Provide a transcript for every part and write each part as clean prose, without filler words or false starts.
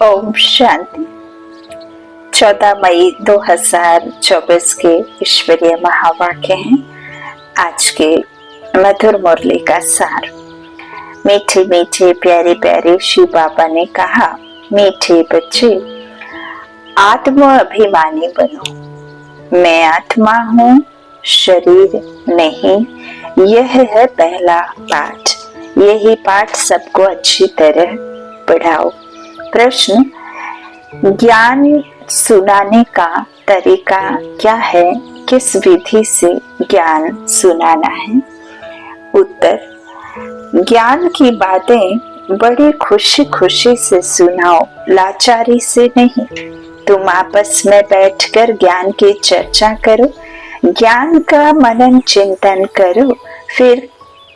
ओम शांति। 14 मई 2024 के ईश्वरीय महावाक्य हैं आज के मधुर मुरली का सार। मीठे मीठे प्यारे प्यारे शिव बाबा ने कहा, मीठे बच्चे आत्म अभिमानी बनो। मैं आत्मा हूँ, शरीर नहीं। यह है पहला पाठ। यही पाठ सबको अच्छी तरह पढ़ाओ। प्रश्न, ज्ञान सुनाने का तरीका क्या है? किस विधि से ज्ञान सुनाना है? उत्तर, ज्ञान की बातें बड़ी खुशी खुशी से सुनाओ, लाचारी से नहीं। तुम आपस में बैठकर ज्ञान की चर्चा करो, ज्ञान का मनन चिंतन करो, फिर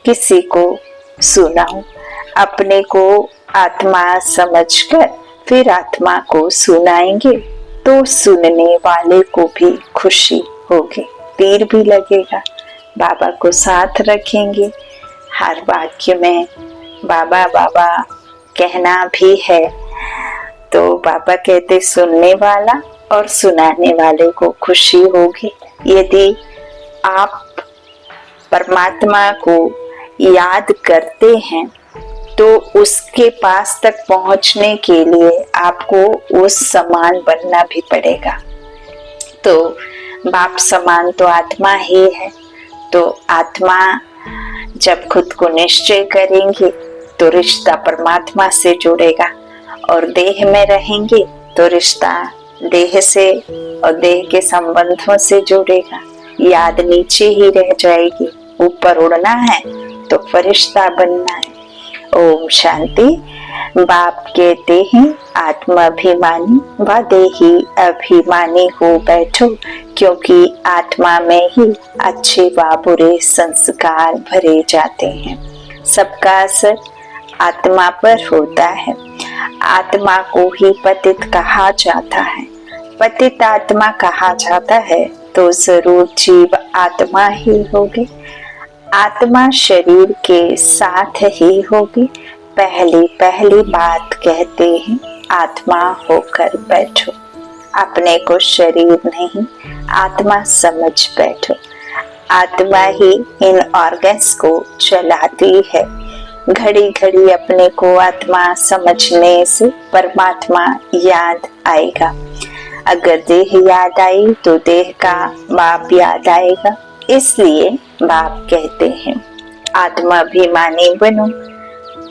किसी को सुनाओ। अपने को आत्मा समझकर फिर आत्मा को सुनाएंगे तो सुनने वाले को भी खुशी होगी, तीर भी लगेगा। बाबा को साथ रखेंगे। हर वाक्य में बाबा बाबा कहना भी है, तो बाबा कहते सुनने वाला और सुनाने वाले को खुशी होगी। यदि आप परमात्मा को याद करते हैं तो उसके पास तक पहुंचने के लिए आपको उस समान बनना भी पड़ेगा। तो बाप समान तो आत्मा ही है। तो आत्मा जब खुद को निश्चय करेंगे तो रिश्ता परमात्मा से जुड़ेगा, और देह में रहेंगे तो रिश्ता देह से और देह के संबंधों से जुड़ेगा। याद नीचे ही रह जाएगी। ऊपर उड़ना है तो फरिश्ता बनना है। ओम शांति। बाप कहते हैं, आत्माभिमानी व देही अभिमानी हो बैठो, क्योंकि आत्मा में ही अच्छे व बुरे संस्कार भरे जाते हैं। सबका असर आत्मा पर होता है। आत्मा को ही पतित कहा जाता है। पतित आत्मा कहा जाता है तो जरूर जीव आत्मा ही होगी। आत्मा शरीर के साथ ही होगी। पहली बात कहते हैं, आत्मा होकर बैठो। अपने को शरीर नहीं, आत्मा समझ बैठो। आत्मा ही इन ऑर्गन्स को चलाती है। घड़ी घड़ी अपने को आत्मा समझने से परमात्मा याद आएगा। अगर देह याद आई तो देह का बाप याद आएगा। इसलिए बाप कहते हैं, आत्माभिमानी बनो।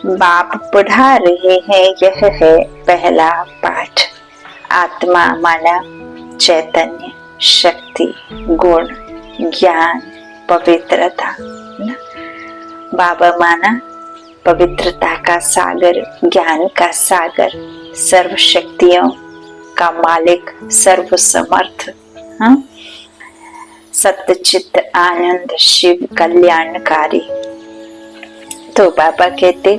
बाप पढ़ा रहे हैं, यह है पहला पाठ। आत्मा माना चैतन्य, शक्ति, गुण, ज्ञान, पवित्रता। बाबा माना पवित्रता का सागर, ज्ञान का सागर, सर्व शक्तियों का मालिक, सर्व समर्थ, सत्य चित्त आनंद, शिव कल्याणकारी। तो बाबा कहते,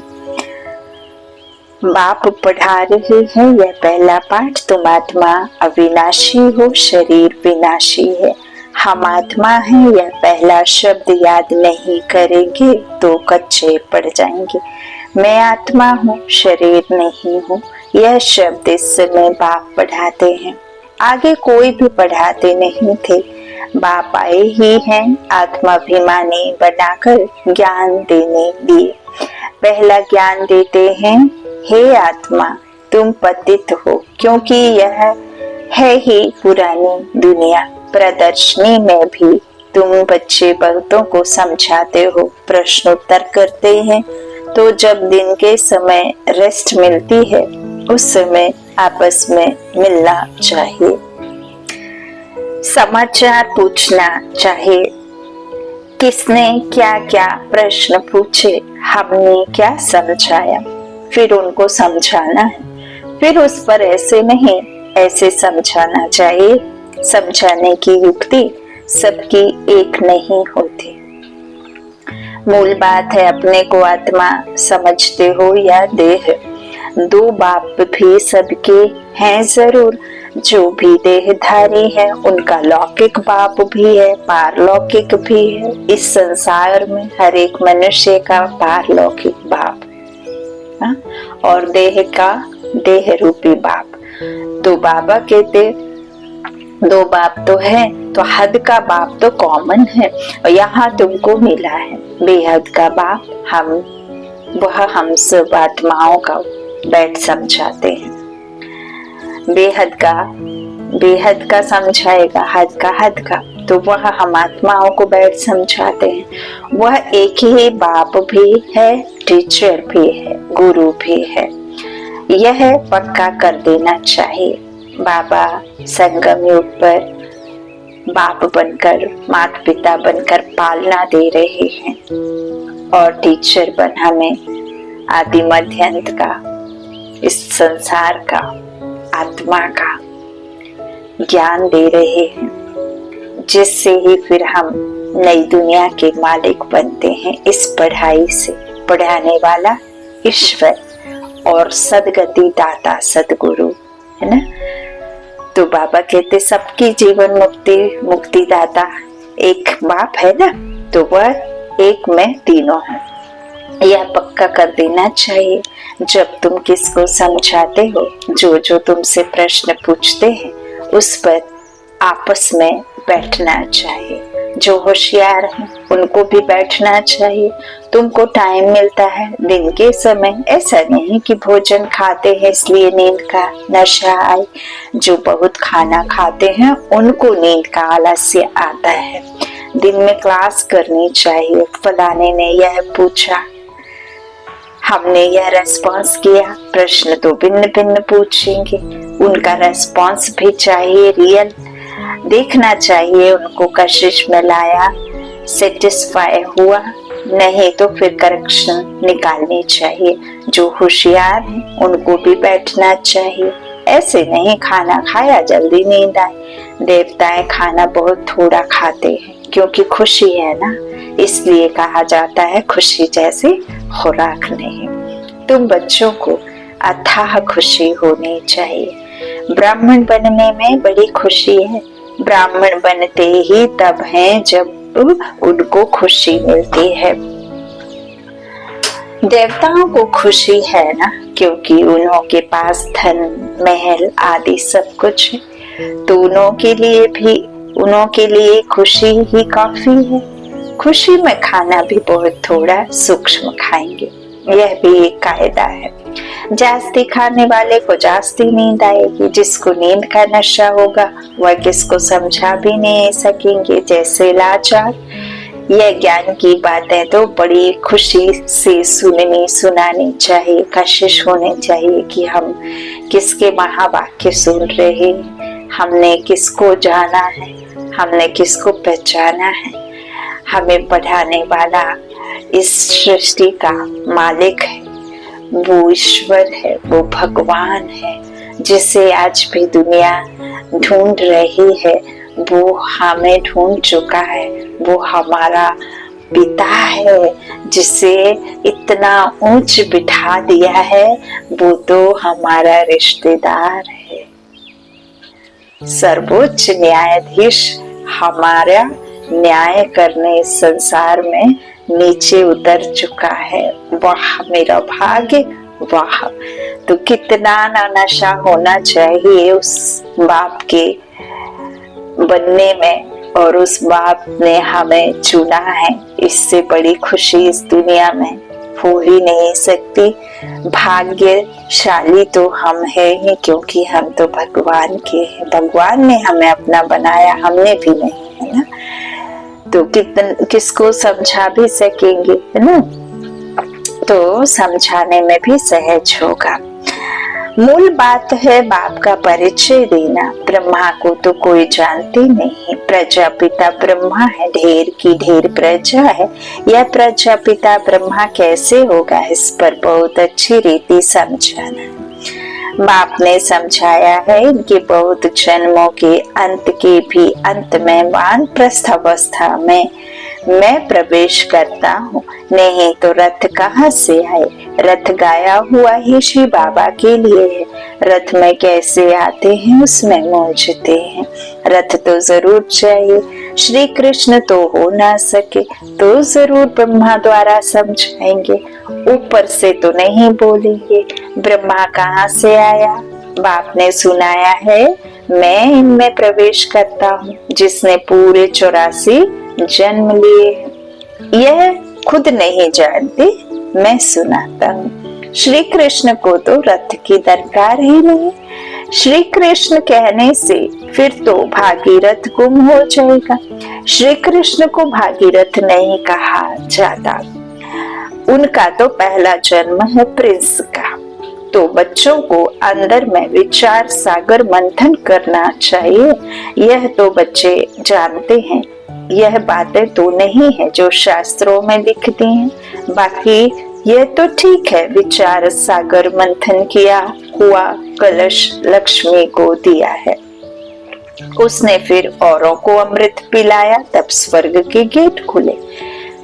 बाप पढ़ा रहे हैं यह पहला पाठ। तुम आत्मा अविनाशी हो, शरीर विनाशी है। हम आत्मा हैं, यह पहला शब्द याद नहीं करेंगे तो कच्चे पड़ जाएंगे। मैं आत्मा हूँ, शरीर नहीं हूँ। यह शब्द इस समय बाप पढ़ाते हैं। आगे कोई भी पढ़ाते नहीं थे। बाप आए ही हैं आत्माभिमानी बनाकर ज्ञान देने लिए। पहला ज्ञान देते हैं, हे आत्मा तुम पतित हो, क्योंकि यह है ही पुरानी दुनिया। प्रदर्शनी में भी तुम बच्चे भक्तों को समझाते हो, प्रश्न उत्तर करते हैं। तो जब दिन के समय रेस्ट मिलती है उस समय आपस में मिलना चाहिए, समाचार पूछना चाहिए। किसने क्या क्या प्रश्न पूछे, हमने क्या समझाया, फिर उनको समझाना है। फिर उस पर ऐसे नहीं ऐसे समझाना चाहिए। समझाने की युक्ति सबकी एक नहीं होती। मूल बात है, अपने को आत्मा समझते हो या देह। दो बाप भी सबके हैं जरूर। जो भी देहधारी है उनका लौकिक बाप भी है, पारलौकिक भी है। इस संसार में हर एक मनुष्य का पारलौकिक बाप और देह का देह रूपी बाप। तो बाबा कहते 2 बाप तो है, तो हद का बाप तो कॉमन है और यहाँ तुमको मिला है बेहद का बाप। वह हम सब आत्माओं का बैठ समझाते हैं। बेहद का समझाएगा, हद का, तो वह हम आत्माओं को बैठ समझाते हैं। वह एक ही बाप भी है, टीचर भी है, गुरु भी है। यह पक्का कर देना चाहिए। बाबा संगम युग पर बाप बनकर, माता पिता बनकर पालना दे रहे हैं और टीचर बन हमें आदि मध्य अंत का, इस संसार का, आत्मा का ज्ञान दे रहे हैं, जिससे ही फिर हम नई दुनिया के मालिक बनते हैं। इस पढ़ाई से पढ़ाने वाला ईश्वर और सदगति दाता सदगुरु है ना। तो बाबा कहते सबकी जीवन मुक्ति दाता एक बाप है ना, तो वह एक में तीनों है। यह पक्का कर देना चाहिए। जब तुम किसको समझाते हो, जो तुमसे प्रश्न पूछते हैं, उस पर आपस में बैठना चाहिए। जो होशियार हैं उनको भी बैठना चाहिए। तुमको टाइम मिलता है दिन के समय, ऐसा नहीं कि भोजन खाते हैं इसलिए नींद का नशा आए। जो बहुत खाना खाते हैं उनको नींद का आलस्य आता है। दिन में क्लास करनी चाहिए। फलाने ने यह पूछा, हमने यह रेस्पॉन्स किया। प्रश्न तो भिन्न भिन्न पूछेंगे, उनका रेस्पॉन्स भी चाहिए, रियल देखना चाहिए। उनको कशिश में लाया, सेटिस्फाई हुआ, नहीं तो फिर करेक्शन निकालनी चाहिए। जो होशियार है उनको भी बैठना चाहिए। ऐसे नहीं खाना खाया जल्दी नींद आए। देवताएं खाना बहुत थोड़ा खाते हैं क्योंकि खुशी है ना, इसलिए कहा जाता है खुशी जैसी खुराक नहीं। तुम बच्चों को अथाह खुशी होनी चाहिए। ब्राह्मण बनने में बड़ी खुशी है। ब्राह्मण बनते ही तब है जब उनको खुशी मिलती है। देवताओं को खुशी है ना, क्योंकि उन्हों के पास धन महल आदि सब कुछ है। तो उन्हों के लिए खुशी ही काफी है। खुशी में खाना भी बहुत थोड़ा सूक्ष्म खाएंगे, यह भी एक कायदा है। जास्ती खाने वाले को जास्ती नींद आएगी। जिसको नींद का नशा होगा वह किसको समझा भी नहीं सकेंगे, जैसे लाचार। यह ज्ञान की बातें तो बड़ी खुशी से सुनानी चाहिए। कशिश होनी चाहिए कि हम किसके महावाक्य सुन रहे हैं, हमने किसको जाना है, हमने किसको पहचाना है। हमें पढ़ाने वाला इस सृष्टि का मालिक है, वो ईश्वर है, वो भगवान है, जिसे आज भी दुनिया ढूंढ रही है। वो हमें ढूंढ चुका है। वो हमारा पिता है, जिसे इतना ऊंच बिठा दिया है। वो तो हमारा रिश्तेदार है। सर्वोच्च न्यायाधीश हमारा न्याय करने इस संसार में नीचे उतर चुका है। वाह मेरा भाग्य, वाह। तो कितना ना नशा होना चाहिए उस बाप के बनने में, और उस बाप ने हमें चुना है। इससे बड़ी खुशी इस दुनिया में हो ही नहीं सकती। भाग्यशाली तो हम हैं ही, क्योंकि हम तो भगवान के हैं। भगवान ने हमें अपना बनाया, हमने भी नहीं, है ना। तो किसको समझा भी सकेंगे, है ना। तो समझाने में भी सहज होगा। मूल बात है बाप का परिचय देना। ब्रह्मा को तो कोई जानते नहीं। प्रजापिता ब्रह्मा है, ढेर की ढेर प्रजा है। यह प्रजापिता ब्रह्मा कैसे होगा, इस पर बहुत अच्छी रीति समझाना है। बाप ने समझाया है इनके बहुत जन्मों के अंत के भी अंत में वानप्रस्थ अवस्था में मैं प्रवेश करता हूँ, नहीं तो रथ कहाँ से आए। रथ गाया हुआ ही श्री बाबा के लिए है। रथ में कैसे आते हैं उसमें मौजते हैं। रथ तो जरूर चाहिए। श्री कृष्ण तो हो ना सके तो जरूर ब्रह्मा द्वारा समझाएंगे, ऊपर से तो नहीं बोलेंगे, ब्रह्मा कहाँ से आया? बाप ने सुनाया है, मैं इनमें प्रवेश करता हूँ जिसने पूरे 84 जन्म लिए हैं। यह खुद नहीं जानते, मैं सुनाता हूँ। श्री कृष्ण को तो रथ की दरकार ही नहीं। श्री कृष्ण कहने से फिर तो भागीरथ गुम हो जाएगा। श्री कृष्ण को भागीरथ नहीं कहा जाता, उनका तो पहला जन्म है प्रिंस का। तो बच्चों को अंदर में विचार सागर मंथन करना चाहिए। यह तो बच्चे जानते हैं, यह बातें तो नहीं है जो शास्त्रों में लिखती हैं। बाकी यह तो ठीक है, विचार सागर मंथन किया हुआ कलश लक्ष्मी को दिया है, उसने फिर औरों को अमृत पिलाया, तब स्वर्ग के गेट खुले।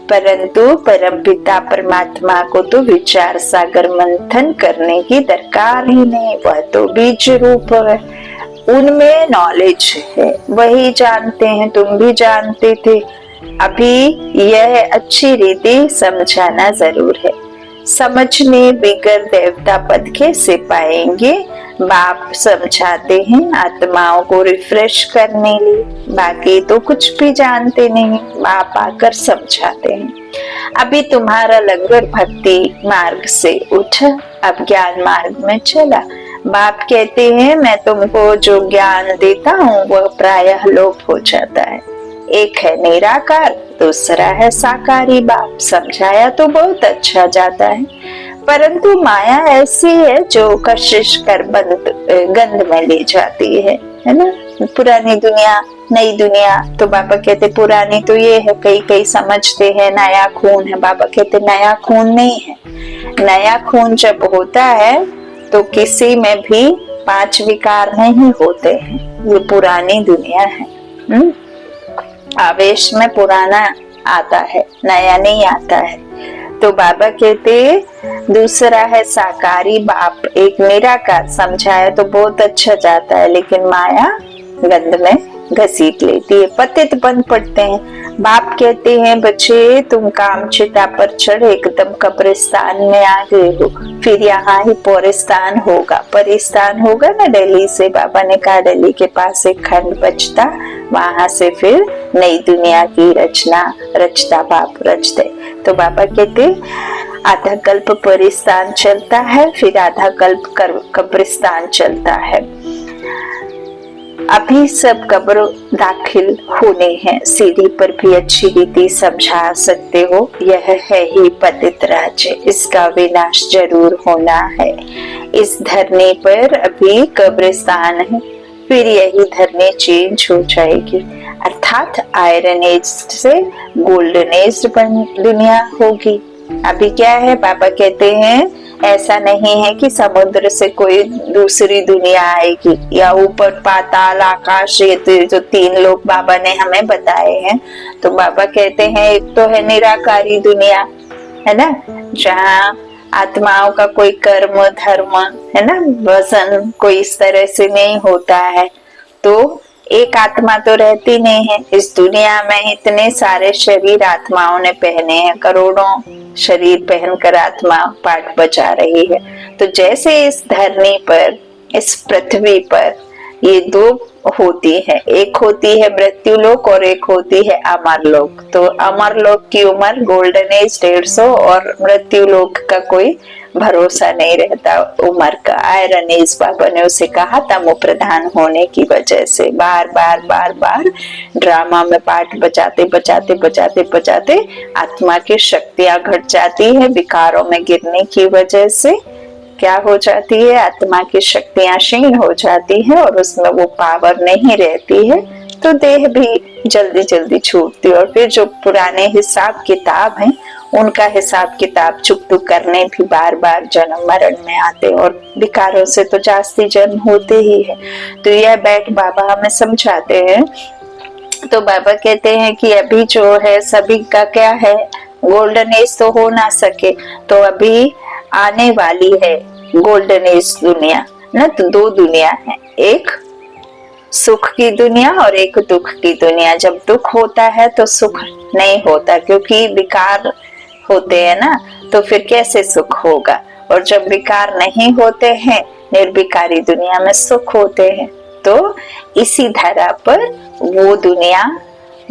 परंतु परमपिता परमात्मा को तो विचार सागर मंथन करने की दरकार ही नहीं, वह तो बीज रूप है, उनमें नॉलेज है, वही जानते हैं। तुम भी जानते थे, अभी यह अच्छी रीति समझाना जरूर है। समझने बिगर देवता पद कैसे पाएंगे? बाप समझाते हैं आत्माओं को रिफ्रेश करने लिए, बाकी तो कुछ भी जानते नहीं, बाप आकर समझाते हैं। अभी तुम्हारा लंगर भक्ति मार्ग से उठा, अब ज्ञान मार्ग में चला। बाप कहते हैं मैं तुमको जो ज्ञान देता हूँ वह प्रायः लोप हो जाता है। एक है निराकार, दूसरा है साकारी। बाप समझाया तो बहुत अच्छा जाता है, परंतु माया ऐसी है जो कशिश कर गंध में ले जाती है ना। पुरानी दुनिया नई दुनिया, तो बाबा कहते पुरानी तो ये है, कई कई समझते हैं नया खून है। बाबा कहते नया खून नहीं है। नया खून जब होता है तो किसी में भी 5 विकार नहीं होते हैं। ये पुरानी दुनिया है। आवेश में पुराना आता है, नया नहीं आता है। तो बाबा कहते दूसरा है साकारी। बाप एक निराकार समझाया तो बहुत अच्छा जाता है, लेकिन माया गंध में घसीट लेती है, पतित बन पड़ते हैं। बाप कहते हैं बच्चे तुम कामचिता पर चढ़े एकदम कब्रिस्तान में आ गए हो, फिर यहाँ ही पोरिस्तान होगा, परिस्तान होगा ना दिल्ली से। बाबा ने कहा दिल्ली के पास एक खंड बचता, वहां से फिर नई दुनिया की रचना रचता बाप रचते। तो बाबा कहते आधा कल्प परिस्तान चलता है, फिर आधा कल्प कब्रिस्तान चलता है। अभी सब कब्र दाखिल होने हैं, सीढ़ी पर भी अच्छी रीति समझा सकते हो। यह है ही पतित राज्य, इसका विनाश जरूर होना है। इस धरने पर अभी कब्रिस्तान है, फिर यही धरने चेंज हो जाएगी, अर्थात आयरन एज से गोल्डन एज दुनिया होगी। अभी क्या है, बाबा कहते हैं ऐसा नहीं है कि समुद्र से कोई दूसरी दुनिया आएगी या ऊपर पाताल आकाश, ये जो 3 लोग बाबा ने हमें बताए हैं। तो बाबा कहते हैं एक तो है निराकारी दुनिया, है ना, जहाँ आत्माओं का कोई कर्म धर्म है ना, वजन कोई इस तरह से नहीं होता है। तो एक आत्मा तो रहती नहीं है इस दुनिया में। इतने सारे शरीर आत्माओं ने पहने हैं, करोड़ों शरीर पहनकर आत्मा पाठ बजा रही है। तो जैसे इस धरनी पर, इस पृथ्वी पर ये 2 होती है, एक होती है मृत्यु लोक और एक होती है अमर लोक। तो अमर लोक की उम्र गोल्डन एज 150 और मृत्यु लोक का कोई भरोसा नहीं रहता उम्र का। आयरन एज बाबा ने उसे कहा तमो प्रधान होने की वजह से बार बार ड्रामा में पाठ बजाते बजाते बजाते बजाते आत्मा की शक्तियां घट जाती है। विकारों में गिरने की वजह से क्या हो जाती है, आत्मा की शक्तियां क्षीण हो जाती है और उसमें वो पावर नहीं रहती है, तो देह भी जल्दी जल्दी छूटती है। और फिर जो पुराने हिसाब किताब हैं उनका हिसाब किताब चुकतू करने भी बार बार जन्म मरण में आते, और विकारों से तो जास्ती जन्म होते ही है। तो यह बैठ बाबा हमें समझाते हैं। तो बाबा कहते हैं कि अभी जो है सभी का क्या है, गोल्डन एज तो हो ना सके, तो अभी आने वाली है गोल्डन एज दुनिया ना। तो 2 दुनिया है, एक सुख की दुनिया और एक दुख की दुनिया। जब दुख होता है तो सुख नहीं होता, क्योंकि विकार होते हैं ना, तो फिर कैसे सुख होगा। और जब विकार नहीं होते हैं, निर्विकारी दुनिया में सुख होते हैं। तो इसी धरा पर वो दुनिया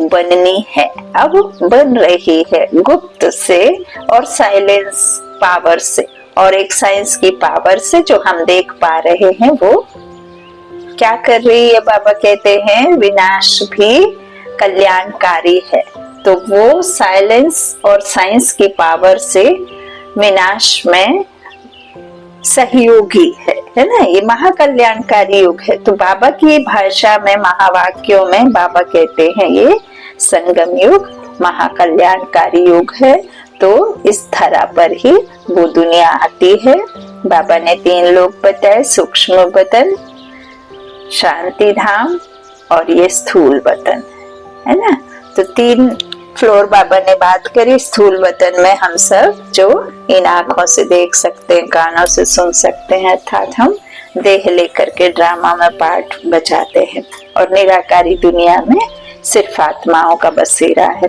बननी है, अब बन रही है गुप्त से और साइलेंस पावर से, और एक साइंस की पावर से जो हम देख पा रहे हैं। वो क्या कर रही है? बाबा कहते हैं विनाश भी कल्याणकारी है। तो वो साइलेंस और साइंस की पावर से विनाश में सहयोगी है ना। ये महाकल्याणकारी युग है। तो बाबा की भाषा में, महावाक्यों में बाबा कहते हैं ये संगम युग महाकल्याणकारी युग है। तो इस धरा पर ही वो दुनिया आती है। बाबा ने 3 लोक बताए, सूक्ष्म वतन, शांति धाम और ये स्थूल वतन, है ना। तो 3 फ्लोर बाबा ने बात करी। स्थूल वतन में हम सब जो इन आंखों से देख सकते हैं, कानों से सुन सकते हैं, अर्थात हम देह लेकर के ड्रामा में पार्ट बजाते हैं। और निराकारी दुनिया में सिर्फ आत्माओं का बसेरा है,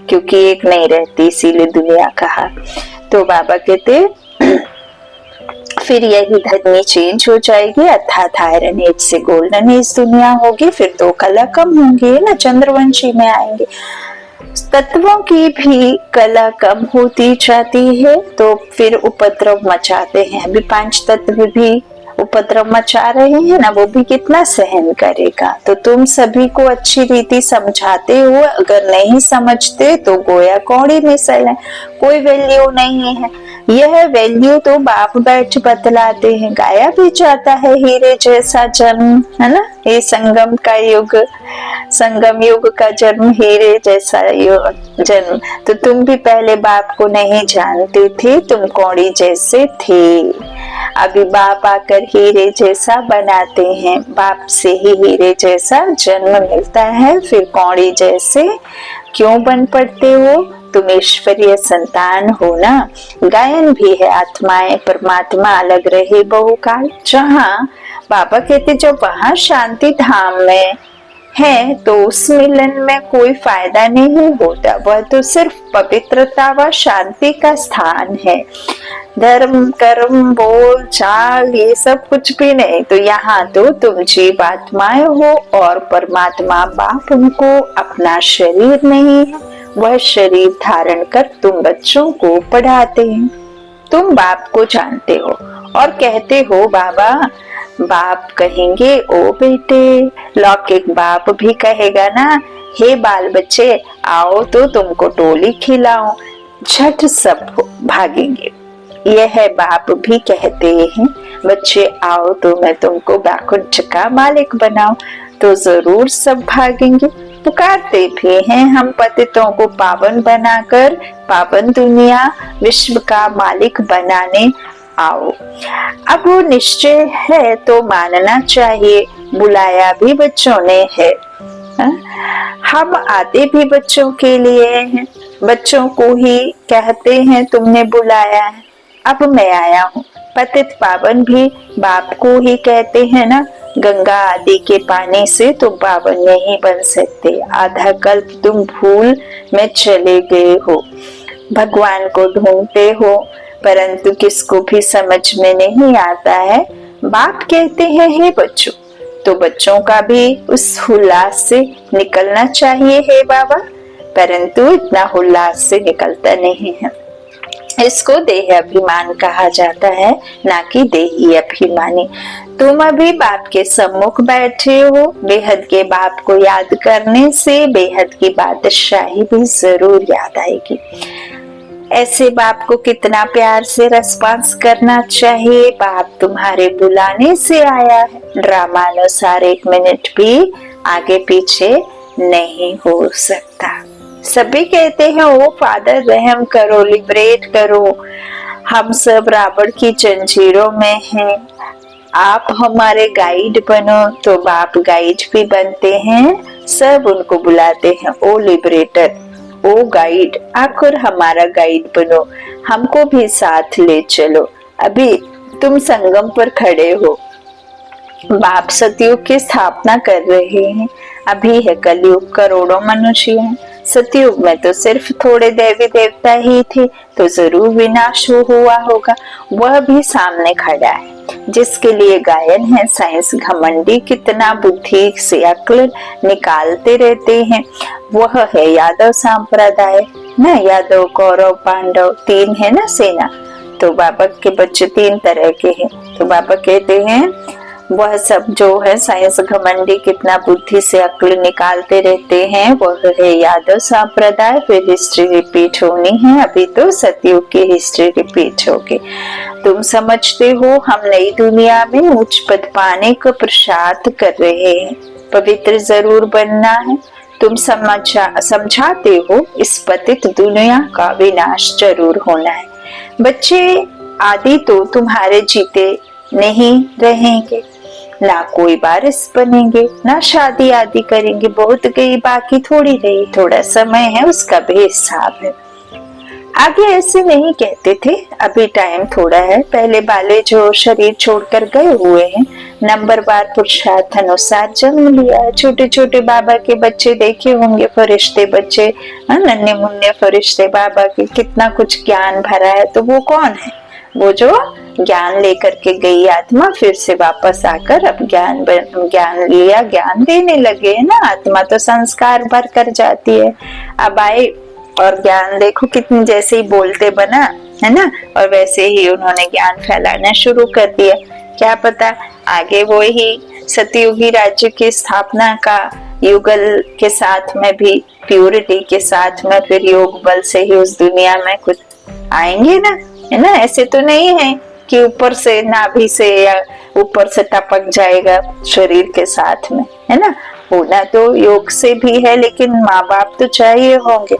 क्योंकि एक नहीं रहती, इसीलिए दुनिया कहा। तो बाबा कहते फिर यही धर्मी चेंज हो जाएगी, अर्थात आयरन एज से गोल्डन एज दुनिया होगी। फिर 2 कला कम होंगी ना, चंद्रवंशी में आएंगे। तत्वों की भी कला कम होती जाती है, तो फिर उपद्रव मचाते हैं। अभी 5 तत्व भी उपद्रव मचा रहे हैं ना, वो भी कितना सहन करेगा। तो तुम सभी को अच्छी रीति समझाते हो, अगर नहीं समझते तो गोया कौड़ी मिसल है, कोई वैल्यू नहीं है। यह वैल्यू तो बाप बैठ बतलाते हैं। गाया भी जाता है हीरे जैसा जन्म, है ना। ये संगम का युग, संगम युग का जन्म, हीरे जैसा जन्म। तो तुम भी पहले बाप को नहीं जानते थे, तुम कौड़ी जैसे थे। अभी बाप आकर हीरे जैसा बनाते हैं, बाप से ही हीरे जैसा जन्म मिलता है। फिर कौड़ी जैसे क्यों बन पड़ते हो? तुम ईश्वरीय संतान हो ना। गायन भी है, आत्माएं परमात्मा अलग रहे बहुकाल। जहाँ बाबा कहते जब वहां शांति धाम में है तो उस मिलन में कोई फायदा नहीं होता, वह तो सिर्फ पवित्रता व शांति का स्थान है। धर्म कर्म बोल चाल ये सब कुछ भी नहीं। तो यहाँ तो तुम जीवात्माएं हो और परमात्मा बाप उनको अपना शरीर नहीं है, वह शरीर धारण कर तुम बच्चों को पढ़ाते हैं। तुम बाप को जानते हो और कहते हो बाबा। बाप कहेंगे ओ बेटे, लौकिक बाप भी कहेगा ना, हे बाल बच्चे आओ तो तुमको टोली खिलाओ, झट सब भागेंगे। यह बाप भी कहते हैं बच्चे आओ तो मैं तुमको बाकुंठ का मालिक बनाऊं, तो जरूर सब भागेंगे। पुकारते भी हैं हम पतितों को पावन बनाकर पावन दुनिया विश्व का मालिक बनाने आओ। अब वो निश्चय है तो मानना चाहिए, बुलाया भी बच्चों ने है। हम आते भी बच्चों के लिए हैं, बच्चों को ही कहते हैं तुमने बुलाया है। अब मैं आया हूँ। पतित पावन भी बाप को ही कहते हैं ना। गंगा आदि के पानी से तो पावन नहीं बन सकते। आधा कल्प तुम भूल में चले गए हो, भगवान को ढूंढते हो, परंतु किसको भी समझ में नहीं आता है। बाप कहते हैं हे बच्चों, तो बच्चों का भी उस उल्लास से निकलना चाहिए है बाबा, परंतु इतना उल्लास से निकलता नहीं है। इसको देह अभिमान कहा जाता है, ना कि देही अभिमानी। तुम अभी बाप के सम्मुख बैठे हो, बेहद के बाप को याद करने से बेहद की बादशाही भी जरूर याद आएगी। ऐसे बाप को कितना प्यार से रिस्पॉन्स करना चाहिए। बाप तुम्हारे बुलाने से आया है, ड्रामा अनुसार 1 मिनट भी आगे पीछे नहीं हो सकता। सभी कहते हैं ओ फादर रहम करो, लिबरेट करो, हम सब रावण की जंजीरों में हैं, आप हमारे गाइड बनो। तो बाप गाइड भी बनते हैं, सब उनको बुलाते हैं ओ लिबरेटर, ओ गाइड, आखिर हमारा गाइड बनो, हमको भी साथ ले चलो। अभी तुम संगम पर खड़े हो, बाप सतयुग की स्थापना कर रहे हैं। अभी है कलयुग, करोड़ों मनुष्य हैं, सतयुग में तो सिर्फ थोड़े देवी देवता ही थे, तो जरूर विनाश हुआ होगा। वह भी सामने खड़ा है, जिसके लिए गायन है साइंस घमंडी कितना बुद्धि से अक्ल निकालते रहते हैं। वह है यादव संप्रदाय ना, यादव कौरव पांडव तीन है ना सेना, तो बाबा के बच्चे तीन तरह के हैं। तो बाबा कहते हैं वह सब जो है साइंस घमंडी कितना बुद्धि से अक्ल निकालते रहते हैं, वह है यादव संप्रदाय। फिर हिस्ट्री रिपीट होनी है, अभी तो सतयुग की हिस्ट्री रिपीट होगी। तुम समझते हो हम नई दुनिया में उच्च पद पाने का प्रसाद कर रहे हैं, पवित्र जरूर बनना है। तुम समझाते हो इस पतित दुनिया का विनाश जरूर होना है। बच्चे आदि तो तुम्हारे जीते नहीं रहेंगे, ना कोई वारिस बनेंगे, ना शादी आदि करेंगे। बहुत गई बाकी थोड़ी रही, थोड़ा समय है उसका भी हिसाब है। आगे ऐसे नहीं कहते थे, अभी टाइम थोड़ा है। पहले वाले जो शरीर छोड़कर गए हुए हैं, नंबरवार पुरुषार्थ अनुसार जन्म लिया। छोटे छोटे बाबा के बच्चे देखे होंगे, फरिश्ते बच्चे, नन्हे मुन्ने फरिश्ते बाबा के, कितना कुछ ज्ञान भरा है। तो वो कौन है? वो जो ज्ञान लेकर के गई आत्मा फिर से वापस आकर अब ज्ञान लिया, ज्ञान देने लगे है ना। आत्मा तो संस्कार भर कर जाती है, अब आए और ज्ञान देखो कितनी, जैसे ही बोलते बना है ना, और वैसे ही उन्होंने ज्ञान फैलाना शुरू कर दिया। क्या पता आगे वो ही सतयुगी राज्य की स्थापना का युगल के साथ में भी, प्यूरिटी के साथ में, फिर योग बल से ही उस दुनिया में कुछ आएंगे ना, है ना। ऐसे तो नहीं है कि ऊपर से नाभि से या ऊपर से टपक जाएगा शरीर के साथ में, है ना। होना तो योग से भी है, लेकिन माँ बाप तो चाहिए होंगे।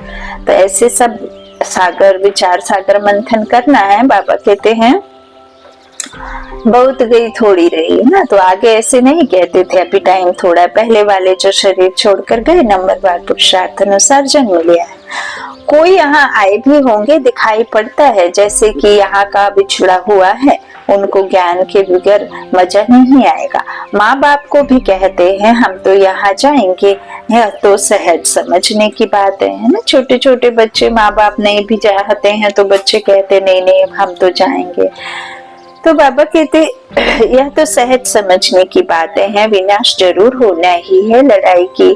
तो ऐसे सब सागर विचार सागर मंथन करना है। बाबा कहते हैं बहुत गई थोड़ी रही है ना, तो आगे ऐसे नहीं कहते थे अभी टाइम थोड़ा। पहले वाले जो शरीर छोड़कर गए, नंबरवार पुरुषार्थ अनुसार जन्म लिया है। कोई यहाँ आए भी होंगे, दिखाई पड़ता है जैसे कि यहाँ का बिछड़ा हुआ है, उनको ज्ञान के बगैर मजा नहीं आएगा। माँ बाप को भी कहते हैं हम तो यहाँ जाएंगे, यह तो सहज समझने की बात है ना। छोटे छोटे बच्चे माँ बाप नहीं भी चाहते हैं तो बच्चे कहते नहीं नहीं हम तो जाएंगे। तो बाबा कहते यह तो सहज समझने की बातें हैं, विनाश जरूर होना ही है। लड़ाई की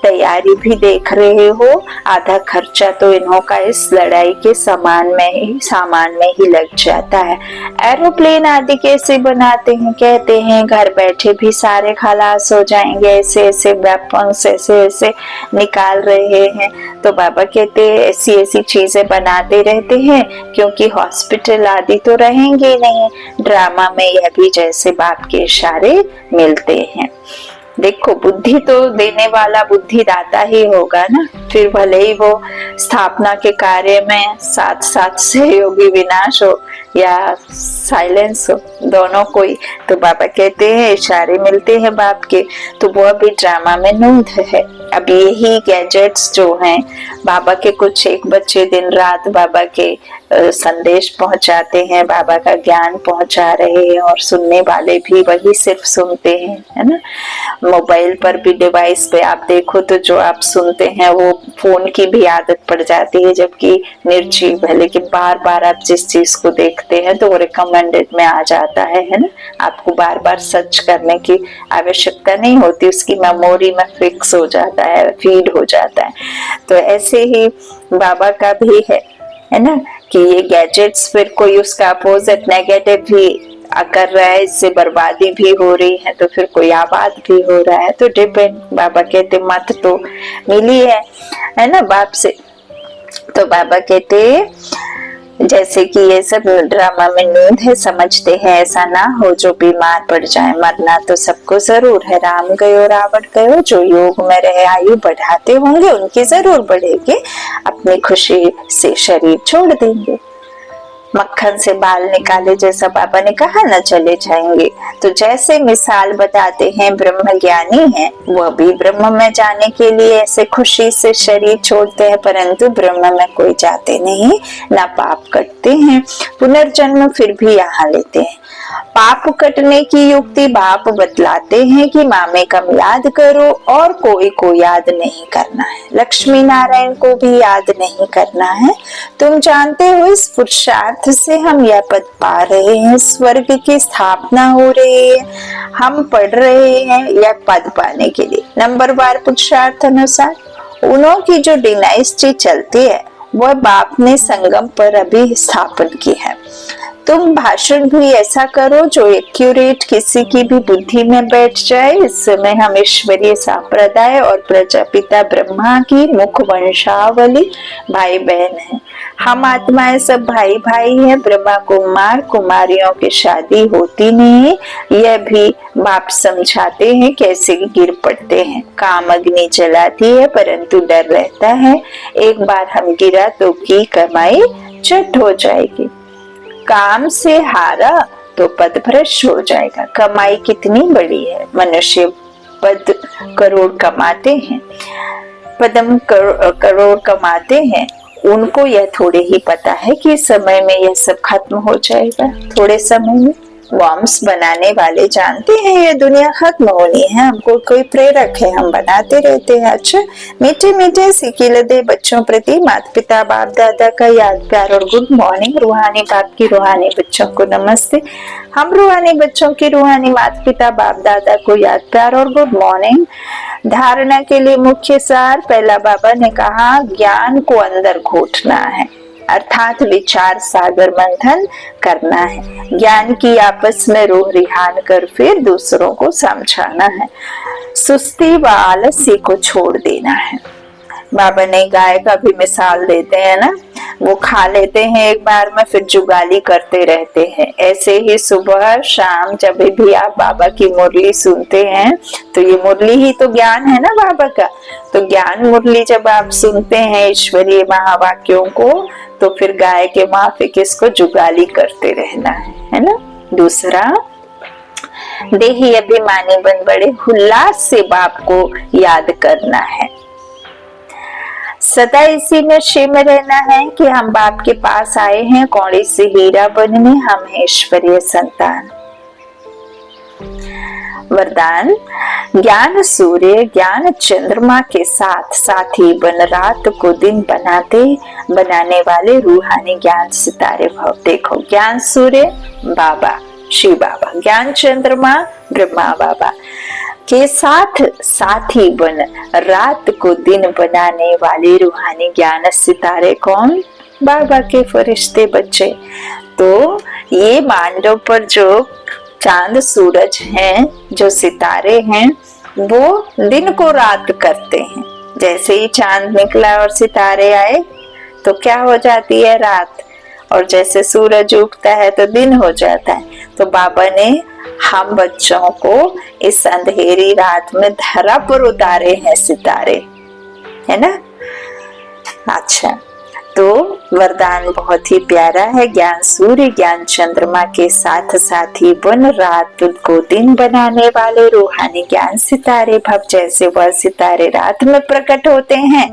तैयारी भी देख रहे हो, आधा खर्चा तो इन्हों का इस लड़ाई के सामान में ही लग जाता है। एरोप्लेन आदि कैसे बनाते हैं, कहते हैं घर बैठे भी सारे खलास हो जाएंगे, ऐसे ऐसे वेपन्स ऐसे ऐसे निकाल रहे हैं। तो बाबा कहते ऐसी ऐसी चीजें बनाते रहते हैं, क्योंकि हॉस्पिटल आदि तो रहेंगे नहीं। ड्रामा में यह भी जैसे बाप के इशारे मिलते हैं। देखो बुद्धि तो देने वाला बुद्धि दाता ही होगा ना, फिर भले ही वो स्थापना के कार्य में साथ साथ सहयोगी विनाश हो या साइलेंस हो, दोनों कोई। तो बाबा कहते हैं इशारे मिलते हैं बाप के, तो वो भी ड्रामा में नूंद है। अब यही गैजेट्स जो हैं, बाबा के कुछ एक बच्चे दिन रात बाबा के संदेश पहुंचाते हैं, बाबा का ज्ञान पहुंचा रहे हैं, और सुनने वाले भी वही सिर्फ सुनते हैं, है ना। मोबाइल पर भी डिवाइस पे आप देखो तो जो आप सुनते हैं वो फोन की भी आदत पड़ जाती है, जबकि निर्जीव है, लेकिन बार बार आप जिस चीज को देखते हैं तो वो रिकमेंडेड में आ जाता है ना। आपको बार बार सर्च करने की आवश्यकता नहीं होती, उसकी मेमोरी में फिक्स हो जाता है, फीड हो जाता है। तो ऐसे ही बाबा का भी है ना, कि ये गैजेट्स फिर कोई उसका अपोजिट नेगेटिव भी कर रहा है, इससे बर्बादी भी हो रही है, तो फिर कोई आबाद भी हो रहा है। तो डिपेंड, बाबा कहते मत तो मिली है ना बाप से। तो बाबा कहते जैसे कि ये सब ड्रामा में नींद है, समझते हैं ऐसा ना हो जो बीमार पड़ जाए। मरना तो सबको जरूर है, राम गयो रावण गयो, जो योग में रहे आयु बढ़ाते होंगे उनकी जरूर बढ़ेगी, अपनी खुशी से शरीर छोड़ देंगे। मक्खन से बाल निकाले, जैसा बाबा ने कहा ना, चले जाएंगे। तो जैसे मिसाल बताते हैं, ब्रह्म ज्ञानी है, वह भी ब्रह्म में जाने के लिए ऐसे खुशी से शरीर छोड़ते हैं, परंतु ब्रह्म में कोई जाते नहीं, ना पाप कटते हैं, पुनर्जन्म फिर भी यहाँ लेते हैं। पाप कटने की युक्ति बाप बतलाते हैं कि मामे कम याद करो और कोई को याद नहीं करना है, लक्ष्मी नारायण को भी याद नहीं करना है। तुम जानते हो इस पुरुषार्थ से हम यह पद पा रहे हैं, स्वर्ग की स्थापना हो रही है, हम पढ़ रहे हैं यह पद पाने के लिए। नंबरवार पुरुषार्थ अनुसार उन्हों की जो डिनाइस्टी चलती है वह बाप ने संगम पर अभी स्थापन की है। तुम भाषण भी ऐसा करो जो एक्यूरेट किसी की भी बुद्धि में बैठ जाए। इस समय हम ईश्वरीय संप्रदाय और प्रजापिता ब्रह्मा की मुख वंशावली भाई बहन हैं। हम आत्माएं सब भाई भाई हैं। ब्रह्मा कुमार कुमारियों की शादी होती नहीं, यह भी बाप समझाते हैं कैसे गिर पड़ते हैं। काम अग्नि जलाती है परंतु डर रहता है, एक बार हम गिरा तो की कमाई चट हो जाएगी। काम से हारा तो पद भ्रष्ट हो जाएगा। कमाई कितनी बड़ी है, मनुष्य पद करोड़ कमाते हैं, पदम करोड़ कमाते हैं, उनको यह थोड़े ही पता है कि समय में यह सब खत्म हो जाएगा। थोड़े समय में बॉम्ब्स बनाने वाले जानते हैं ये दुनिया खत्म होनी है, हमको कोई प्रेरक है, हम बनाते रहते हैं। अच्छा, मीठे मीठे सिकिलदे बच्चों प्रति माता पिता बाप दादा का याद प्यार और गुड मॉर्निंग। रूहानी बाप की रूहानी बच्चों को नमस्ते। हम रूहानी बच्चों की रूहानी माता पिता बाप दादा को याद प्यार और गुड मॉर्निंग। धारणा के लिए मुख्य सार, पहला बाबा ने कहा ज्ञान को अंदर घोटना है, अर्थात विचार सागर मंथन करना है। ज्ञान की आपस में रूह रिहान कर फिर दूसरों को समझाना है। सुस्ती व आलस्य को छोड़ देना है। बाबा ने गाय का भी मिसाल देते हैं ना, वो खा लेते हैं एक बार में फिर जुगाली करते रहते हैं। ऐसे ही सुबह शाम जब भी आप बाबा की मुरली सुनते हैं तो ये मुरली ही तो ज्ञान है ना बाबा का। तो ज्ञान मुरली जब आप सुनते हैं ईश्वरीय महावाक्यों को, तो फिर गाय के माफिक इसको जुगाली करते रहना है ना। दूसरा, देही अभिमानी बन बड़े उल्लास से बाप को याद करना है। सदा इसी नशे में रहना है कि हम बाप के पास आए हैं कौड़ी से हीरा बनने, हम हैं ईश्वरीय संतान। वरदान, ज्ञान सूर्य ज्ञान चंद्रमा के साथ साथी बन रात को दिन बनाने वाले रूहानी ज्ञान सितारे भव। देखो, ज्ञान सूर्य बाबा शिव बाबा, ज्ञान चंद्रमा ब्रह्मा बाबा के साथ साथी बन रात को दिन बनाने वाले रूहानी ज्ञान सितारे कौन? बाबा के फरिश्ते बच्चे। तो ये मांडव पर जो चांद सूरज हैं, जो सितारे हैं, वो दिन को रात करते हैं। जैसे ही चांद निकला और सितारे आए तो क्या हो जाती है? रात। और जैसे सूरज उगता है तो दिन हो जाता है। तो बाबा ने हम बच्चों को इस अंधेरी रात में धरा पर उतारे हैं सितारे, है ना। अच्छा, तो वरदान बहुत ही प्यारा है। ज्ञान सूर्य ज्ञान चंद्रमा के साथ साथी बन रात को दिन बनाने वाले रूहानी ज्ञान सितारे भव। जैसे वह सितारे रात में प्रकट होते हैं,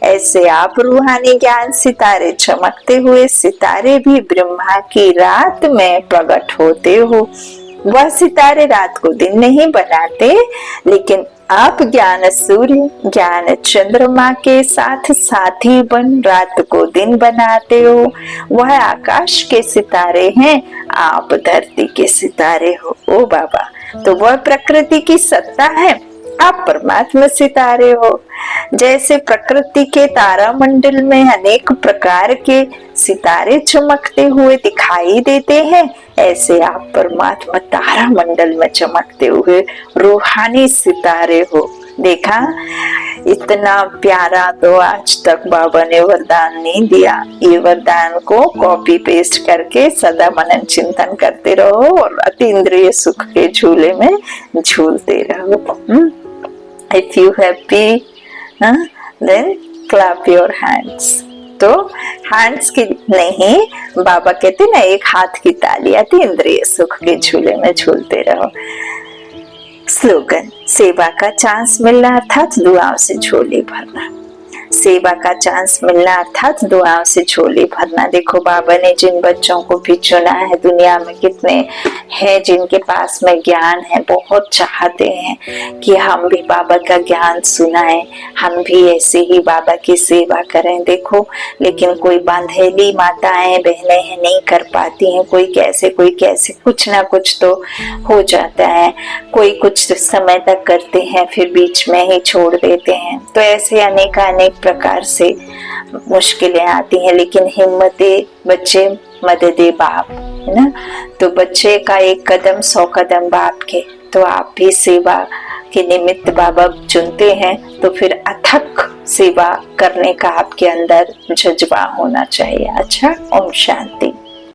ऐसे आप रूहानी ज्ञान सितारे, चमकते हुए सितारे भी ब्रह्मा की रात में प्रकट होते हो। वह सितारे रात को दिन नहीं बनाते, लेकिन आप ज्ञान सूर्य ज्ञान चंद्रमा के साथ साथी बन रात को दिन बनाते हो। वह आकाश के सितारे हैं, आप धरती के सितारे हो। ओ बाबा, तो वह प्रकृति की सत्ता है, आप परमात्मा सितारे हो। जैसे प्रकृति के तारा मंडल में अनेक प्रकार के सितारे चमकते हुए दिखाई देते हैं, ऐसे आप परमात्मा तारा मंडल में चमकते हुए रूहानी सितारे हो। देखा, इतना प्यारा तो आज तक बाबा ने वरदान नहीं दिया। ये वरदान को कॉपी पेस्ट करके सदा मनन चिंतन करते रहो और अतीन्द्रिय सुख के झूले में झूलते रहो। If you happy, then clap your hands. तो हैंड्स की नहीं, बाबा कहते ना एक हाथ की ताली आती, इंद्रिय सुख के झूले में झूलते रहो। स्लोगन, सेवा का चांस मिलना अर्थात दुआओं से झोली भरना। सेवा का चांस मिलना अर्थात दुआओं से झोली भरना। देखो बाबा ने जिन बच्चों को भी चुना है, दुनिया में कितने हैं जिनके पास में ज्ञान है, बहुत चाहते हैं कि हम भी बाबा का ज्ञान सुनाएं, हम भी ऐसे ही बाबा की सेवा करें। देखो लेकिन कोई बांधेली माताएं बहनें हैं, नहीं कर पाती हैं, कोई कैसे कुछ ना कुछ तो हो जाता है। कोई कुछ समय तक करते हैं फिर बीच में ही छोड़ देते हैं। तो ऐसे अनेक प्रकार से मुश्किलें आती हैं, लेकिन हिम्मते बच्चे मददे बाप, है ना। तो बच्चे का एक कदम 100 कदम बाप के। तो आप भी सेवा के निमित्त बाबा चुनते हैं तो फिर अथक सेवा करने का आपके अंदर जज्बा होना चाहिए। अच्छा, ओम शांति।